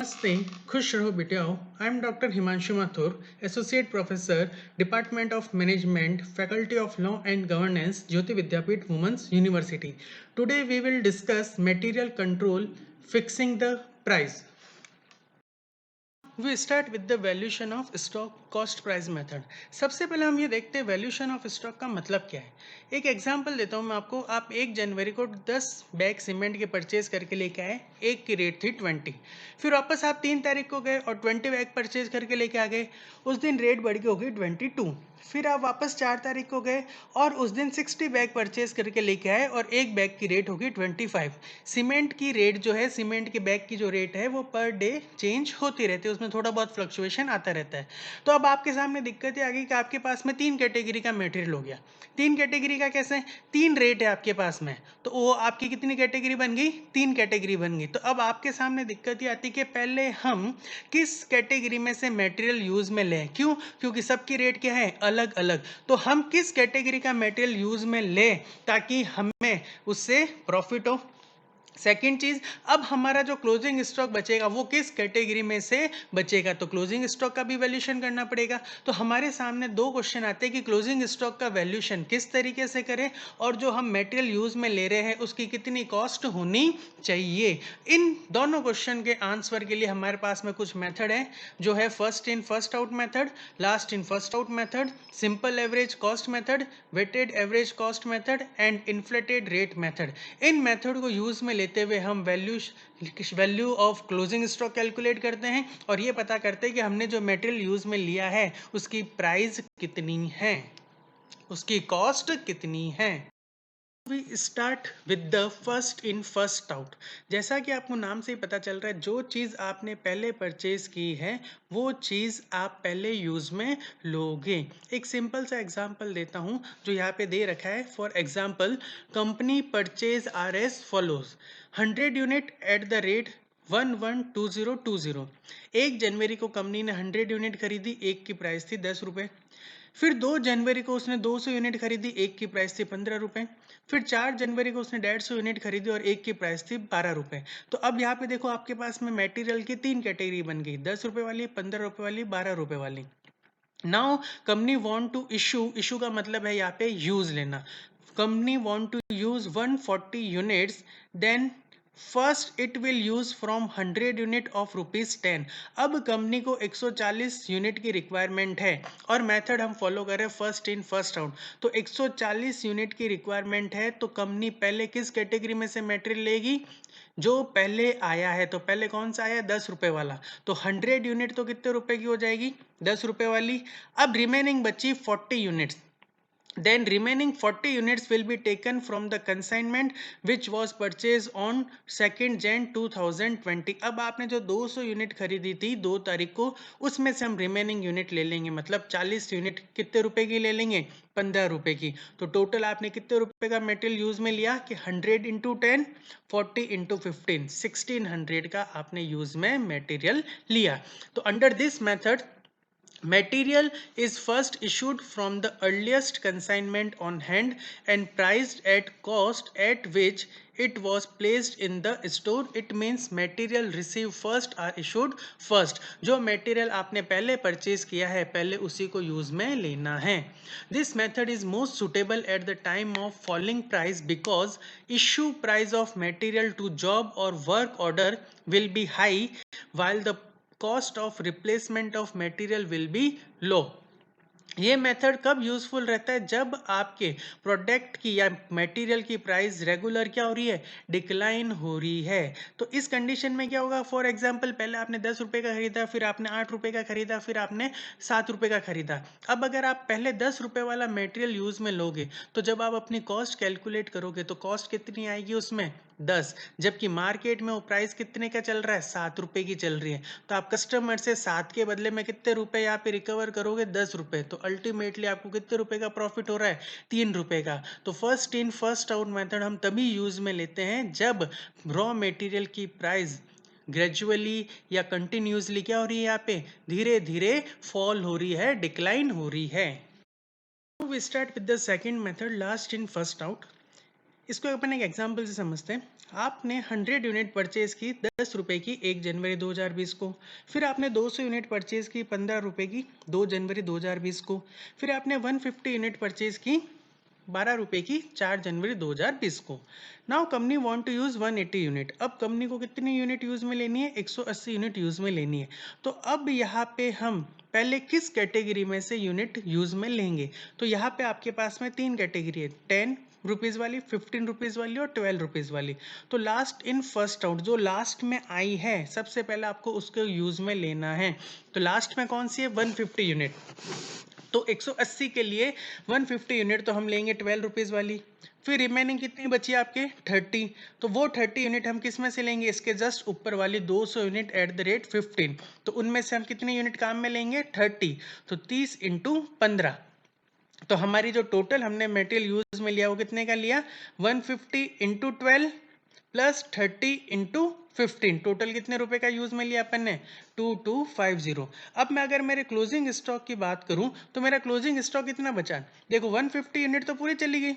नमस्ते, खुश रहो बेटियाओ। I am doctor Himanshu Mathur, associate professor, department of management, faculty of law and governance, Jyoti Vidyapeeth women's university. Today we will discuss material control, fixing the price. We start with the valuation of stock cost price method. सबसे पहले हम ये देखते हैं valuation of stock का मतलब क्या है। एक एग्जांपल देता हूँ मैं आपको। आप 1 जनवरी को 10 बैग सीमेंट के परचेज करके लेके आए, एक की रेट थी 20। फिर वापस आप 3 तारीख को गए और 20 बैग परचेज करके लेके आ गए, उस दिन रेट बढ़ के हो गई 22। फिर आप वापस 4 तारीख को गए और उस दिन 60 बैग परचेज करके लेके आए और एक बैग की रेट होगी 25। सीमेंट की रेट जो है, सीमेंट के बैग की जो रेट है वो पर डे चेंज होती रहती है, उसमें थोड़ा बहुत फ्लक्चुएशन आता रहता है। तो अब आपके सामने दिक्कत ये आ गई कि आपके पास में 3 कैटेगरी का मटेरियल हो गया। 3 कैटेगरी का कैसे? 3 रेट है आपके पास में, तो वो आपकी कितनी कैटेगरी बन गई? 3 कैटेगरी बन गई। तो अब आपके सामने दिक्कत ये आती है कि पहले हम किस कैटेगरी में से मटेरियल यूज में लें। क्यों? क्योंकि सबकी रेट क्या है? अलग अलग। तो हम किस कैटेगरी का मटेरियल यूज में लें ताकि हमें उससे प्रॉफिट हो। सेकेंड चीज, अब हमारा जो क्लोजिंग स्टॉक बचेगा वो किस कैटेगरी में से बचेगा, तो क्लोजिंग स्टॉक का भी वैल्यूएशन करना पड़ेगा। तो हमारे सामने 2 क्वेश्चन आते हैं कि क्लोजिंग स्टॉक का वैल्यूएशन किस तरीके से करें और जो हम मटेरियल यूज में ले रहे हैं उसकी कितनी कॉस्ट होनी चाहिए। इन दोनों क्वेश्चन के आंसर के लिए हमारे पास में कुछ मेथड है, जो है first in first out method, last in first out method, simple average cost method, weighted average cost method and inflated rate method. इन मेथड को यूज में लेते हुए हम value of closing stock calculate करते हैं और ये पता करते हैं कि हमने जो मटेरियल यूज में लिया है उसकी प्राइस कितनी है, उसकी कॉस्ट कितनी है। We start with the first in first out. जैसा कि आपको नाम से ही पता चल रहा है, जो चीज़ आपने पहले परचेज की है वो चीज़ आप पहले यूज में लोगे। एक सिंपल सा एग्जांपल देता हूँ जो यहाँ पे दे रखा है। For example, company purchase R S follows 100 unit at the rate 112020। 1 जनवरी को कंपनी ने 100 यूनिट खरीदी, एक की प्राइस थी 10 रुपये। फिर 2 जनवरी को उसने 200 यूनिट खरीदी, एक की प्राइस थी 15 रुपए। फिर 4 जनवरी को उसने 150 यूनिट खरीदी और एक की प्राइस थी 12 रुपए। तो अब यहाँ पे देखो आपके पास में मटेरियल की 3 कैटेगरी बन गई, 10 रुपए वाली, 15 रुपए वाली, 12 रुपए वाली। Now company want to issue का मतलब है यहाँ पे यूज लेना। Company want to use 140 units, then first it will use from 100 unit of ₹10। अब कंपनी को 140 यूनिट की रिक्वायरमेंट है और मेथड हम फॉलो कर रहे हैं फर्स्ट इन फर्स्ट आउट। तो 140 यूनिट की रिक्वायरमेंट है, तो कंपनी पहले किस कैटेगरी में से मटेरियल लेगी? जो पहले आया है। तो पहले कौन सा आया? 10 रुपए वाला। तो 100 यूनिट तो कितने रुपए की हो जाएगी? 10 रुपए वाली। अब रिमेनिंग बची 40 units, then remaining 40 units will be taken from the consignment which was purchased on 2nd Jan 2020। अब आपने जो 200 यूनिट खरीदी थी 2 तारीख को, उसमें से हम रिमेनिंग यूनिट ले लेंगे, मतलब 40 यूनिट कितने रुपए की ले लेंगे? 15 रुपए की। तो टोटल आपने कितने रुपए का मटेरियल यूज में लिया कि 100 इंटू 10, 40 इंटू 15, 1600 का आपने यूज में मटेरियल लिया। तो under this method, material is first issued from the earliest consignment on hand and priced at cost at which it was placed in the store। It means material received first are issued first। जो material आपने पहले purchase किया है पहले उसी को use में लेना है। This method is most suitable at the time of falling price because issue price of material to job or work order will be high while the cost of replacement of material will be low। ये method कब useful रहता है? जब आपके product की या material की price regular क्या हो रही है? डिक्लाइन हो रही है। तो इस कंडीशन में क्या होगा? फॉर एग्जांपल, पहले आपने 10 रुपए का खरीदा, फिर आपने 8 रुपए का खरीदा, फिर आपने 7 रुपए का खरीदा। अब अगर आप पहले 10 रुपए वाला मटेरियल यूज में लोगे तो जब आप अपनी कॉस्ट कैलकुलेट करोगे तो कॉस्ट कितनी आएगी उसमें? 10। जबकि मार्केट में वो प्राइस कितने का चल रहा है? 7 रुपए की चल रही है। तो आप कस्टमर से 7 के बदले में कितने रुपए यहाँ पे रिकवर करोगे? 10 रुपए। तो अल्टीमेटली आपको कितने रुपए का प्रॉफिट हो रहा है? 3 रुपए का। तो first in first out method हम तभी यूज में लेते हैं जब रॉ मटेरियल की प्राइस ग्रेजुअली या कंटिन्यूसली क्या हो रही है? यहाँ पे धीरे धीरे फॉल हो रही है, डिक्लाइन हो रही है। We start with the second method, last in first out. इसको अपन एक एग्जांपल से समझते हैं। आपने 100 यूनिट परचेज की 10 रुपए की 1 जनवरी 2020 को, फिर आपने 200 यूनिट परचेज की 15 रुपए की 2 जनवरी 2020 को, फिर आपने 150 यूनिट परचेज की 12 रुपए की 4 जनवरी 2020 को। Now company want to use 180 unit. अब कंपनी को कितनी यूनिट यूज में लेनी है? 180 यूनिट यूज में लेनी है। तो अब यहाँ पे हम पहले किस कैटेगरी में से यूनिट यूज में लेंगे? तो यहाँ पे आपके पास में 3 कैटेगरी है, 10 रुपीज वाली, 15 रुपीज वाली और 12 रुपीज वाली। तो लास्ट इन फर्स्ट आउट, जो लास्ट में आई है सबसे पहले आपको उसको यूज में लेना है। तो लास्ट में कौन सी है? 150 यूनिट। तो 180 के लिए 150 यूनिट तो हम लेंगे 12 रुपीज़ वाली। फिर रिमेनिंग कितनी बची आपके? 30। तो वो 30 यूनिट हम किस में से लेंगे? इसके जस्ट ऊपर वाली 200 यूनिट एट द रेट 15। तो उनमें से हम कितने यूनिट काम में लेंगे? 30। तो 30 इंटू 15। तो हमारी जो टोटल हमने मटेरियल यूज में लिया वो कितने का लिया? 150 इंटू 12 प्लस 30 इंटू 15। टोटल कितने रुपए का यूज में लिया अपन ने? 2250। अब मैं अगर मेरे क्लोजिंग स्टॉक की बात करूं तो मेरा क्लोजिंग स्टॉक कितना बचा? देखो 150 यूनिट तो पूरी चली गई,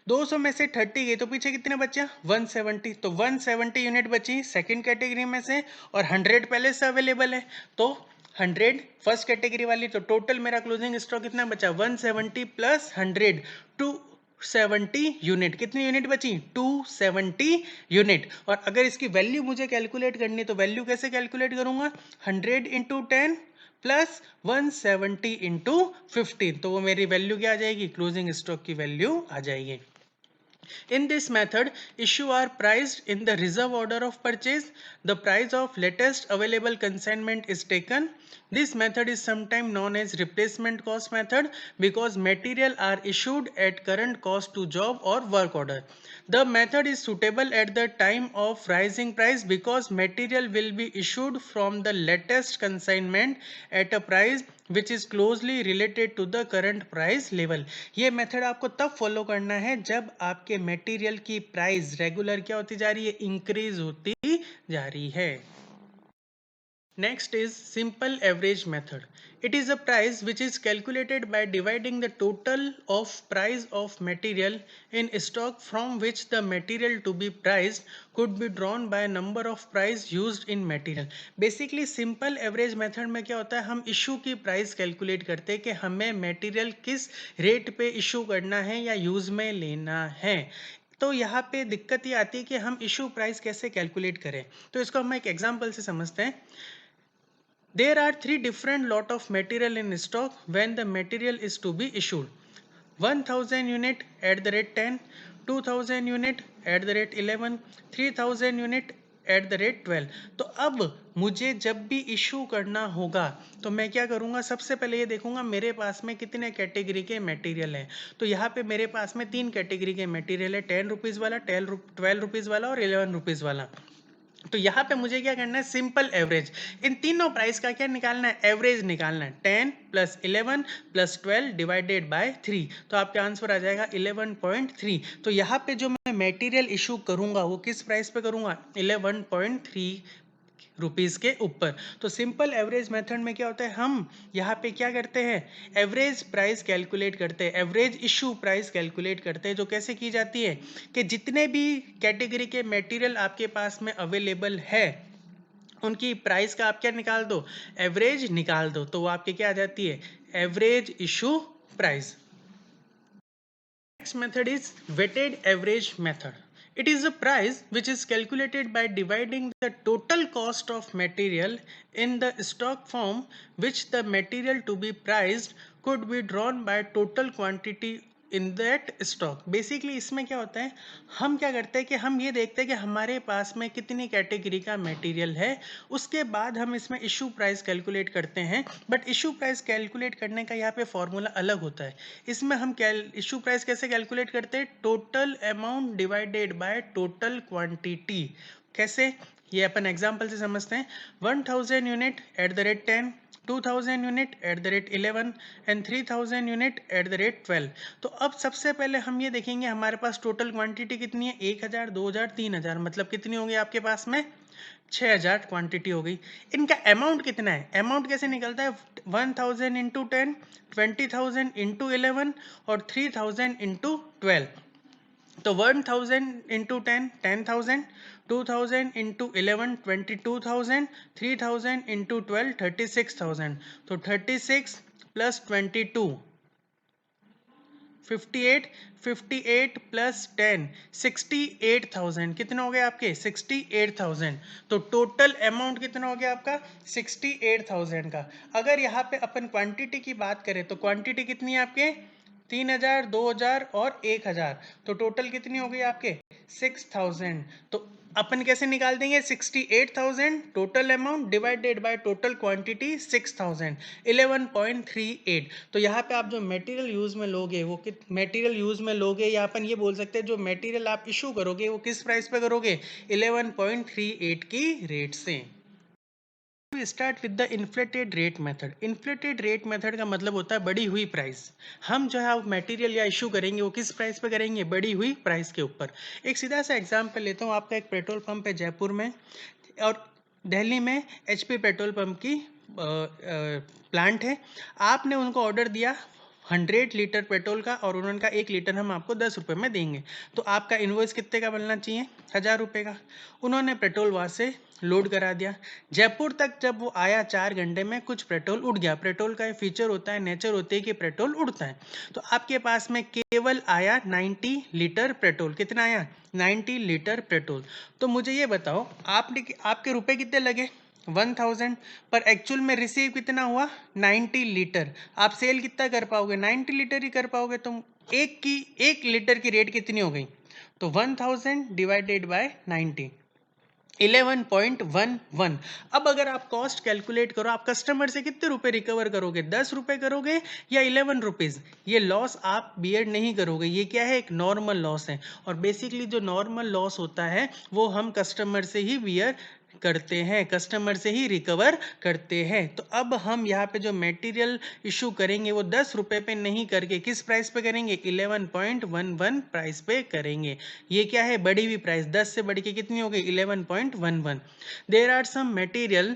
200 में से 30 गई, तो पीछे कितने बचा? 170। तो 170 यूनिट बची सेकंड कैटेगरी में से और 100 पहले से अवेलेबल है। तो 100 फर्स्ट कैटेगरी वाली। तो टोटल मेरा क्लोजिंग स्टॉक कितना बचा? 170 प्लस 100 270 यूनिट। कितनी यूनिट बची? 270 यूनिट। और अगर इसकी वैल्यू मुझे कैलकुलेट करनी है तो वैल्यू कैसे कैलकुलेट करूंगा? 100 इंटू 10 प्लस 170 इंटू 15। तो वो मेरी वैल्यू क्या आ जाएगी? क्लोजिंग स्टॉक की वैल्यू आ जाएगी। In this method, issue are priced in the reserve order of purchase. The price of latest available consignment is taken. This method is sometimes known as replacement cost method because material are issued at current cost to job or work order. The method is suitable at the time of rising price because material will be issued from the latest consignment at a price which is closely related to the current price level. ये method आपको तब follow करना है जब आपके material की price regular क्या होती जा रही है? इंक्रीज होती जा रही है। Next is simple average method. It is a price which is calculated by dividing the total of price of material in stock from which the material to be priced could be drawn by number of price used in material. Basically simple average method में क्या होता है? हम issue की price calculate करते हैं कि हमें material किस rate पे issue करना है या use में लेना है। तो यहाँ पे दिक्कत ये आती है कि हम issue price कैसे calculate करें। तो इसको हम एक example से समझते हैं। There are 3 different lot of material in stock when the material is to be issued. 1000 unit at the rate 10, 2000 unit at the rate 11, 3000 unit at the rate 12। तो अब मुझे जब भी इशू करना होगा तो मैं क्या करूंगा? सबसे पहले ये देखूंगा मेरे पास में कितने कैटेगरी के मटेरियल हैं। तो यहाँ पे मेरे पास में 3 कैटेगरी के मटेरियल है, 10 रुपीज़ वाला, 12 रुपीज़ वाला और 11 रुपीज़ वाला। तो यहाँ पे मुझे क्या करना है? Simple average. इन तीनों प्राइस का क्या निकालना है? एवरेज निकालना है। 10 प्लस 11 प्लस 12 डिवाइडेड बाय 3। तो आपका आंसर आ जाएगा 11.3। तो यहाँ पे जो मैं मटेरियल इशू करूंगा वो किस प्राइस पे करूंगा? 11.3 रुपीज़ के ऊपर। तो सिंपल एवरेज मेथड में क्या होता है? हम यहाँ पे क्या करते हैं? एवरेज प्राइस कैलकुलेट करते हैं, एवरेज इशू प्राइस कैलकुलेट करते हैं। जो कैसे की जाती है कि जितने भी कैटेगरी के मटेरियल आपके पास में अवेलेबल है उनकी प्राइस का आप क्या निकाल दो? एवरेज निकाल दो। तो वो आपके क्या आ जाती है? Average issue price. Next method is weighted average method. It is a price which is calculated by dividing the total cost of material in the stock form which the material to be priced could be drawn by total quantity in that stock. Basically इसमें क्या होता है? हम क्या करते हैं कि हम ये देखते हैं कि हमारे पास में कितनी कैटेगरी का मटेरियल है, उसके बाद हम इसमें इशू प्राइस कैलकुलेट करते हैं। बट इशू प्राइस कैलकुलेट करने का यहाँ पे फॉर्मूला अलग होता है। इसमें हम इशू प्राइस कैसे कैलकुलेट करते हैं? Total amount divided by total quantity. कैसे? ये अपन एग्जांपल से समझते हैं। 1000 unit at the rate 10, 2000 unit at the rate 11 and 3000 unit at the rate 12। तो अब सबसे पहले हम ये देखेंगे हमारे पास टोटल क्वांटिटी कितनी है? 1000, 2000, 3000, मतलब कितनी होगी आपके पास में? 6000 क्वांटिटी हो गई। इनका अमाउंट कितना है? अमाउंट कैसे निकलता है? 1000 इंटू 10, 20,000 इंटू 11 और 3000 इंटू 12। तो 1000 इंटू 10 10,000, 2000 इंटू 11 22,000, 3000 इंटू 12 36,000। तो 36 प्लस 22 58, 58 प्लस 10 68,000। कितने हो गए आपके 68,000। तो टोटल अमाउंट कितना हो गया आपका 68,000 का। अगर यहाँ पे अपन क्वांटिटी की बात करें तो क्वांटिटी कितनी है आपके 3,000, 2,000 और 1,000। तो टोटल कितनी हो गई आपके 6,000। तो अपन कैसे निकाल देंगे 68,000 total amount divided by total quantity 6,000 11.38। तो यहाँ पे आप जो मटेरियल यूज में लोगे वो मटेरियल यूज में लोगे या अपन ये बोल सकते हैं जो मटेरियल आप इशू करोगे वो किस प्राइस पे करोगे 11.38 की रेट से। Start with the inflated rate method. Inflated rate method का मतलब होता है बढ़ी हुई प्राइस। हम जो है मटेरियल या इशू करेंगे वो किस प्राइस पे करेंगे बढ़ी हुई प्राइस के ऊपर। एक सीधा सा एग्जांपल लेता हूँ। आपका एक पेट्रोल पंप है जयपुर में और दिल्ली में एचपी पेट्रोल पंप की प्लांट है। आपने उनको ऑर्डर दिया 100 लीटर पेट्रोल का और उन्होंने कहा 1 लीटर हम आपको 10 रुपये में देंगे। तो आपका इन्वॉइस कितने का बनना चाहिए 1,000 रुपये का। उन्होंने पेट्रोल वहाँ से लोड करा दिया। जयपुर तक जब वो आया 4 घंटे में कुछ पेट्रोल उड़ गया। पेट्रोल का फीचर होता है नेचर होती है कि पेट्रोल उड़ता है। तो आपके पास में केवल आया 90 लीटर पेट्रोल। कितना आया 90 लीटर पेट्रोल। तो मुझे ये बताओ आपके रुपए कितने लगे 1000 पर एक्चुअल में रिसीव कितना हुआ 90 लीटर। आप सेल कितना कर पाओगे 90 लीटर ही कर पाओगे। तो एक लीटर की रेट कितनी हो गई तो 1000 डिवाइडेड बाय 90 11.11। अब अगर आप कॉस्ट कैलकुलेट करो आप कस्टमर से कितने रुपए रिकवर करोगे 10 रुपए करोगे या 11 रुपीज। ये लॉस आप बियर नहीं करोगे। ये क्या है एक नॉर्मल लॉस है और बेसिकली जो नॉर्मल लॉस होता है वो हम कस्टमर से ही बियर करते हैं कस्टमर से ही रिकवर करते हैं। तो अब हम यहाँ पे जो मटेरियल इशू करेंगे वो 10 रुपए पे नहीं करके किस प्राइस पे करेंगे 11.11 प्राइस पे करेंगे। ये क्या है बढ़ी हुई प्राइस 10 से बढ़ के कितनी हो गई 11.11। There are some material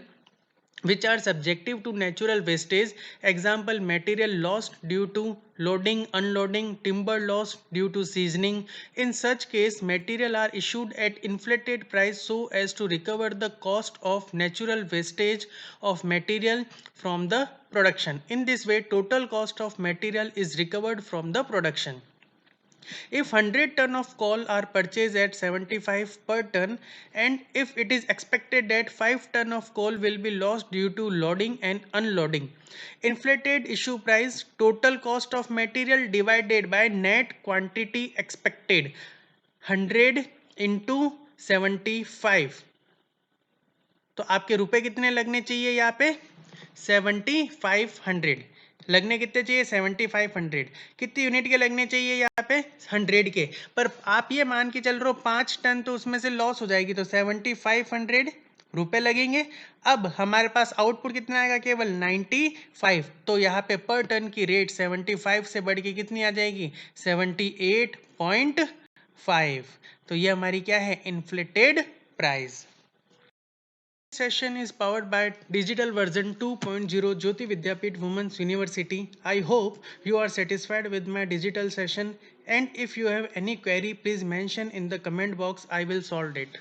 which are subjective to natural wastage. Example material lost due to loading unloading, timber lost due to seasoning. In such case material are issued at inflated price so as to recover the cost of natural wastage of material from the production. In this way total cost of material is recovered from the production. If 100 ton of coal are purchased at 75 per ton and if it is expected that 5 ton of coal will be lost due to loading and unloading, inflated issue price total cost of material divided by net quantity expected 100 into 75। तो आपके रुपए कितने लगने चाहिए यहाँ पे 7500 लगने कितने चाहिए 7500। कितनी यूनिट के लगने चाहिए यहाँ पे 100 के। पर आप ये मान के चल रहे हो 5 टन तो उसमें से लॉस हो जाएगी तो 7500 रुपए लगेंगे। अब हमारे पास आउटपुट कितना आएगा केवल 95। तो यहाँ पे पर टन की रेट 75 से बढ़ के कितनी आ जाएगी 78.5। तो ये हमारी क्या है inflated price. Session is powered by digital version 2.0 Jyoti Vidyapeeth Women's University. I hope you are satisfied with my digital session and if you have any query please mention in the comment box. I will solve it.